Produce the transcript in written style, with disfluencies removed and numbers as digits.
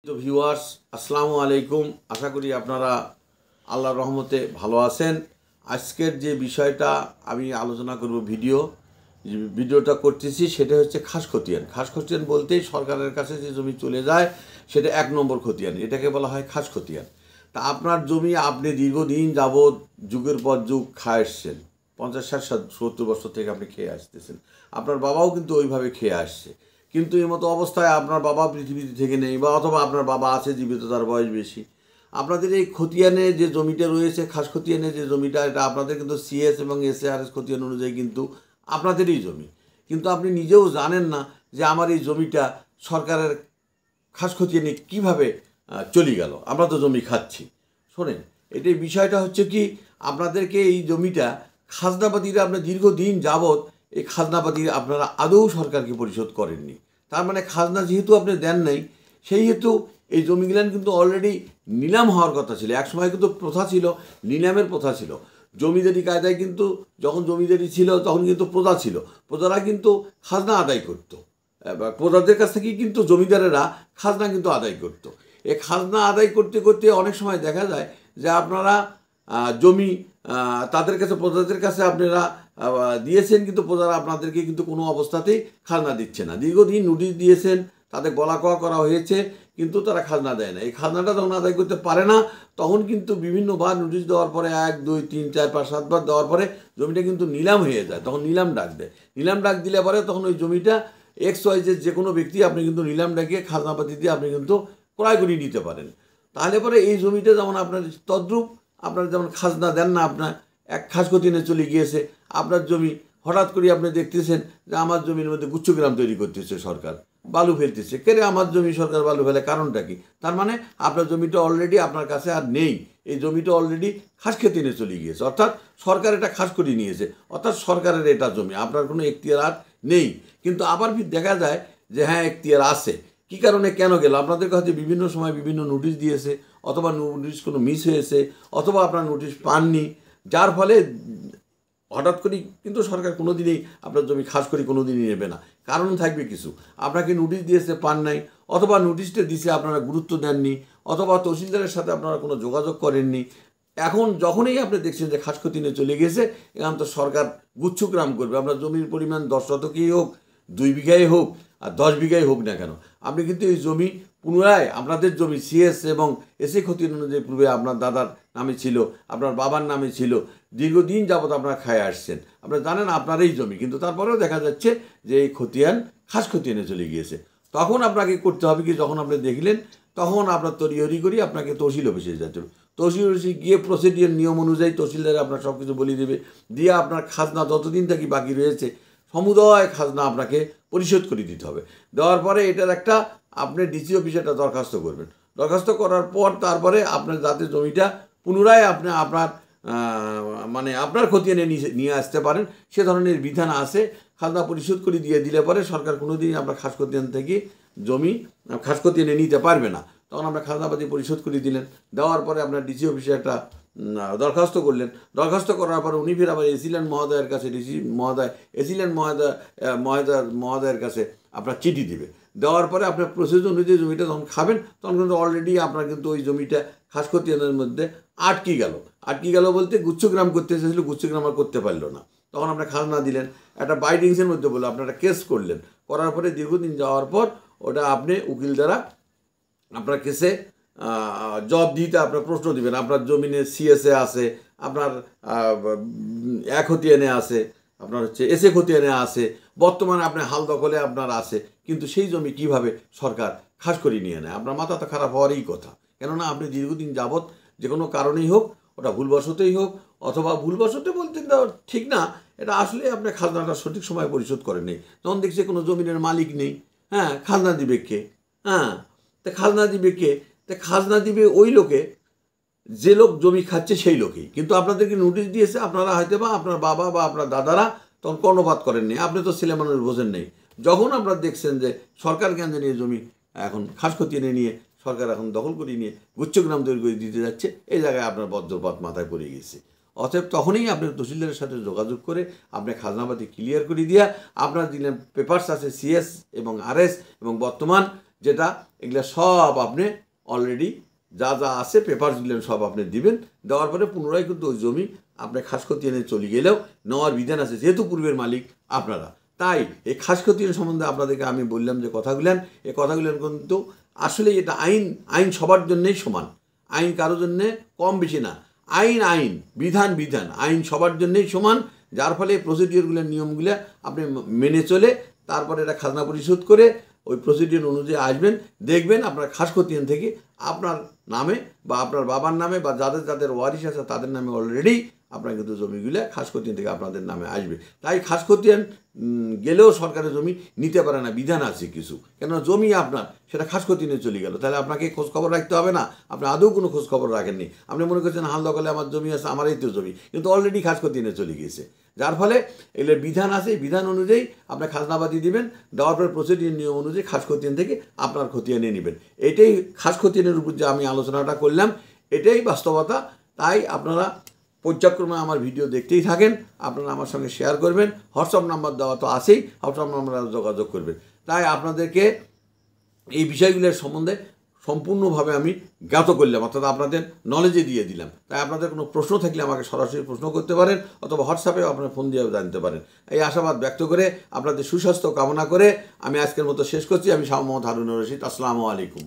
তো ভিউয়ার্স, আসসালামু আলাইকুম। আশা করি আপনারা আল্লাহর রহমতে ভালো আছেন। আজকের যে বিষয়টা আমি আলোচনা করব ভিডিওটা করতেছি সেটা হচ্ছে খাস খতিয়ান। খাস খতিয়ান বলতেই সরকারের কাছে যে জমি চলে যায় সেটা 1 নম্বর খতিয়ান, এটাকে বলা হয় খাস খতিয়ান। তা আপনার জমি আপনি দীর্ঘদিন যাবৎ যুগের পর যুগ খায় আসছেন, 50, 60, 70 বছর থেকে আপনি খেয়ে আসতেছেন। আপনার বাবাও কিন্তু ওইভাবে খেয়ে আসছে, কিন্তু এই মতো অবস্থায় আপনার বাবা পৃথিবীতে থেকে নেই, বা অথবা আপনার বাবা আছে জীবিত, তার বয়স বেশি। আপনাদের এই খতিয়ানে যে জমিটা রয়েছে, খাস খতিয়ানে যে জমিটা, এটা আপনাদের কিন্তু সিএস এবং এসএআরএস খতিয়ান অনুযায়ী কিন্তু আপনাদেরই জমি। কিন্তু আপনি নিজেও জানেন না যে আমার এই জমিটা সরকারের খাস খতিয়ানে কীভাবে চলে গেল। আমরা তো জমি খাচ্ছি। শোনেন, এটাই বিষয়টা হচ্ছে কি, আপনাদেরকে এই জমিটা খাজনাপাতিরা আপনার দীর্ঘদিন যাবৎ এই খাজনাপাতি আপনারা আদৌ সরকারকে পরিশোধ করেননি। তার মানে খাজনা যেহেতু আপনি দেন নাই, সেই হেতু এই জমিগুলান কিন্তু অলরেডি নিলাম হওয়ার কথা ছিল। একসময় কিন্তু প্রথা ছিল, নিলামের প্রথা ছিল। জমিদারি কায়দায় কিন্তু যখন জমিদারি ছিল তখন কিন্তু প্রজা ছিল, প্রজারা কিন্তু খাজনা আদায় করত। প্রজাদের কাছ থেকেই কিন্তু জমিদারেরা খাজনা কিন্তু আদায় করত। এই খাজনা আদায় করতে করতে অনেক সময় দেখা যায় যে আপনারা জমি তাদের কাছে, প্রজাদের কাছে আপনারা দিয়েছেন, কিন্তু প্রজারা আপনাদেরকে কিন্তু কোনো অবস্থাতেই খাজনা দিচ্ছে না। দীর্ঘদিন নোটিশ দিয়েছেন, তাদের গলা কওয়া করা হয়েছে, কিন্তু তারা খাজনা দেয় না। এই খাজনাটা যখন আদায় করতে পারে না, তখন কিন্তু বিভিন্নবার নোটিশ দেওয়ার পরে 1, 2, 3, 4, 5, 7 বার দেওয়ার পরে জমিটা কিন্তু নিলাম হয়ে যায়। তখন নিলাম ডাক দেয়। নিলাম ডাক দিলে পরে তখন ওই জমিটা XYZ যে কোনো ব্যক্তি আপনি কিন্তু নিলাম ডাকিয়ে খাজনাপাতি দিয়ে আপনি কিন্তু ক্রয় করে নিতে পারেন। তাহলে পরে এই জমিটা যেমন আপনার তদ্রূপ, আপনার যেমন খাজনা দেন না, আপনার এক খাস খতিয়ানে চলে গিয়েছে আপনার জমি, হঠাৎ করে আপনি দেখতেছেন যে আমার জমির মধ্যে গুচ্ছগ্রাম তৈরি করতেছে সরকার, বালু ফেলতেছে। কেরে আমার জমি সরকার বালু ফেলে, কারণটা কি? তার মানে আপনার জমিটা অলরেডি আপনার কাছে আর নেই। এই জমিটা অলরেডি খাস খতিয়ানে চলে গিয়েছে, অর্থাৎ সরকার এটা খাস করে নিয়েছে, অর্থাৎ সরকারের এটা জমি, আপনার কোনো এখতিয়ার আর নেই। কিন্তু আবার দেখা যায় যে হ্যাঁ, এখতিয়ার আছে। কী কারণে কেন গেল? আপনাদের কাছে বিভিন্ন সময় বিভিন্ন নোটিশ দিয়েছে, অথবা নোটিশ কোনো মিস হয়েছে, অথবা আপনার নোটিশ পাননি, যার ফলে হঠাৎ করেই কিন্তু সরকার কোনো দিনই আপনার জমি খাস করে কোনো দিনই নেবে না। কারণ থাকবে কিছু, আপনাকে নোটিশ দিয়েছে, পান নাই, অথবা নোটিশটা দিয়েছে আপনারা গুরুত্ব দেননি, অথবা তহসিলদারের সাথে আপনারা কোনো যোগাযোগ করেননি। এখন যখনই আপনি দেখছেন যে খাস খতিয়ানে চলে গেছে, এখন তো সরকার গুচ্ছগ্রাম করবে। আপনার জমির পরিমাণ 10 শতকই হোক, 2 বিঘাই হোক, আর 10 বিঘাই হোক না কেন, আপনি কিন্তু এই জমি পুনরায় আপনাদের জমি সিএস এবং এসএ খতিয়ান অনুযায়ী পূর্বে আপনার দাদার নামে ছিল, আপনার বাবার নামে ছিল, দীর্ঘদিন যাবৎ আপনারা খায় আসছেন, আপনারা জানেন আপনার এই জমি, কিন্তু তারপরেও দেখা যাচ্ছে যে এই খতিয়ান খাস খতিয়ানে চলে গিয়েছে। তখন আপনাকে করতে হবে কি, যখন আপনি দেখলেন তখন আপনার তড়িহড়ি করি আপনাকে তহসিল অফিসে যেতে হবে। তহসিল অফিসে গিয়ে প্রসিডিওর নিয়ম অনুযায়ী তহসিলদার আপনার সব কিছু বলে দেবে, দিয়ে আপনার খাজনা যতদিন থেকে বাকি রয়েছে সমুদয় খাজনা আপনাকে পরিশোধ করে দিতে হবে। দেওয়ার পরে এটার একটা আপনি ডিসি অফিসে একটা দরখাস্ত করবেন। দরখাস্ত করার পর তারপরে আপনার যাতে জমিটা পুনরায় আপনি আপনার মানে আপনার খতিয়ানে নিয়ে আসতে পারেন, সে ধরনের বিধান আছে। খাজনা পরিশোধ করে দিয়ে দিলে পরে সরকার কোনো দিন আপনার খাস খতিয়ান থেকে জমি খাস খতিয়ানে নিতে পারবে না। তখন আপনার খাজনাপাতি পরিশোধ করে দিলেন, দেওয়ার পরে আপনার ডিসি অফিসে একটা দরখাস্ত করলেন। দরখাস্ত করার পরে উনি ফের আবার এসিল্যান্ড মহোদয়ের কাছে, ডিসি মহোদয় এসিল্যান্ড মহোদয়ের কাছে আপনার চিঠি দিবে। দেওয়ার পরে আপনার প্রসিডিউর অনুযায়ী জমিটা যখন খাবেন, তখন কিন্তু অলরেডি আপনার কিন্তু ওই জমিটা খাস খতিয়ানের মধ্যে আটকে গেল বলতে গুচ্ছগ্রাম করতে এসেছিল, গুচ্ছগ্রাম আর করতে পারলো না। তখন আপনার খাজনা দিলেন, একটা বাইডিংসের মধ্যে বললো, আপনারা কেস করলেন, করার পরে দীর্ঘদিন যাওয়ার পর ওটা আপনি উকিল দ্বারা আপনার কেসে জবাবদিহিতে আপনার প্রশ্ন দিবেন। আপনার জমিনে সিএসএ আছে, আপনার 1 খতিয়ানে আছে, আপনার হচ্ছে এসএ খতিয়ানে আছে, বর্তমানে আপনার হাল দখলে আপনার আছে, কিন্তু সেই জমি কিভাবে সরকার খাস করে নিয়ে নেয়? আপনার মাথা তো খারাপ হওয়ারই কথা। কেননা আপনি দীর্ঘদিন যাবৎ যে কোনো কারণেই হোক, ওটা ভুলবশতই হোক, অথবা ভুলবশত বলতে ঠিক না, এটা আসলে আপনি খাজনাটা সঠিক সময় পরিশোধ করেননি। তখন দেখছি কোনো জমিনের মালিক নেই, হ্যাঁ, খাজনা দিবে কে? হ্যাঁ, তা খাজনা দিবে কে? তা খাজনা দিবে ওই লোকে, যে লোক জমি খাচ্ছে সেই লোকেই। কিন্তু আপনাদেরকে নোটিশ দিয়েছে, আপনারা হয়তো বা আপনার বাবা বা আপনার দাদারা তখন কর্ণপাত করেননি, আপনি তো ছেলে মানুষ বোঝেন নেই। যখন আপনারা দেখছেন যে সরকার কেন নিয়ে জমি এখন খাস খতিয়ানে নিয়ে সরকার এখন দখল করে নিয়ে গুচ্ছগ্রাম তৈরি করে দিতে যাচ্ছে, এই জায়গায় আপনার বজ্রপাত মাথায় পড়ে গেছে। অতএব তখনই আপনি তহসিলদারের সাথে যোগাযোগ করে আপনি খাজনাপাতি ক্লিয়ার করে দিয়া আপনার দিলেন পেপারস আছে সিএস এবং আরএস, এবং বর্তমান যেটা এগুলো সব আপনি অলরেডি যা যা আছে পেপারসগুলো সব আপনি দিবেন। দেওয়ার পরে পুনরায় কিন্তু ওই জমি আপনি খাস খতিয়ানে চলে গেলেও নেওয়ার বিধান আছে, যেহেতু পূর্বের মালিক আপনারা। তাই এই খাস খতিয়ান সম্বন্ধে আপনাদেরকে আমি বললাম যে কথাগুলেন, এই কথাগুলেন কিন্তু আসলে এটা আইন সবার জন্যেই সমান, আইন কারোর জন্যে কম বেশি না, আইন বিধান আইন সবার জন্যেই সমান। যার ফলে প্রসিডিওরগুলো নিয়মগুলো আপনি মেনে চলে তারপরে এটা খাজনা পরিশোধ করে ওই প্রসিডিওর অনুযায়ী আসবেন, দেখবেন আপনার খাস খতিয়ান থেকে আপনার নামে বা আপনার বাবার নামে বা যাদের ওয়ারিশ আছে তাদের নামে অলরেডি আপনার কিন্তু জমিগুলো খাস খতিয়ান থেকে আপনাদের নামে আসবে। তাই খাস খতিয়ান গেলেও সরকারের জমি নিতে পারে না, বিধান আছে কিছু, কেননা জমি আপনার সেটা খাস খতিয়ানে চলে গেল, তাহলে আপনাকে খোঁজখবর রাখতে হবে না। আপনি আদৌ কোনো খোঁজখবর রাখেননি, আপনি মনে করছেন হাল দখলে আমার জমি আছে, আমারই তো জমি, কিন্তু অলরেডি খাস খতিয়ানে চলে গিয়েছে। যার ফলে এগুলোর বিধান আছে, এই বিধান অনুযায়ী আপনি খাজনাবাদি দিবেন, দেওয়ার পরে প্রসিডিওর নিয়ম অনুযায়ী খাস খতিয়ান থেকে আপনার খতিয়ানে নেবেন। এটাই খাস খতিয়ানের উপর যে আমি আলোচনাটা করলাম, এটাই বাস্তবতা। তাই আপনারা পর্যায়ক্রমে আমার ভিডিও দেখতেই থাকেন, আপনারা আমার সঙ্গে শেয়ার করবেন, হোয়াটসঅ্যাপ নাম্বার দেওয়া তো আছেই, হোয়াটসঅ্যাপ নাম্বারে যোগাযোগ করবেন। তাই আপনাদেরকে এই বিষয়গুলোর সম্বন্ধে সম্পূর্ণভাবে আমি জ্ঞাত করলাম, অর্থাৎ আপনাদের নলেজে দিয়ে দিলাম। তাই আপনাদের কোনো প্রশ্ন থাকলে আমাকে সরাসরি প্রশ্ন করতে পারেন, অথবা হোয়াটসঅ্যাপেও আপনার ফোন দিয়েও জানতে পারেন। এই আশাবাদ ব্যক্ত করে আপনাদের সুস্বাস্থ্য কামনা করে আমি আজকের মতো শেষ করছি। আমি শাহ মোহাম্মদ হারুনুর রশিদ। আসসালামু আলাইকুম।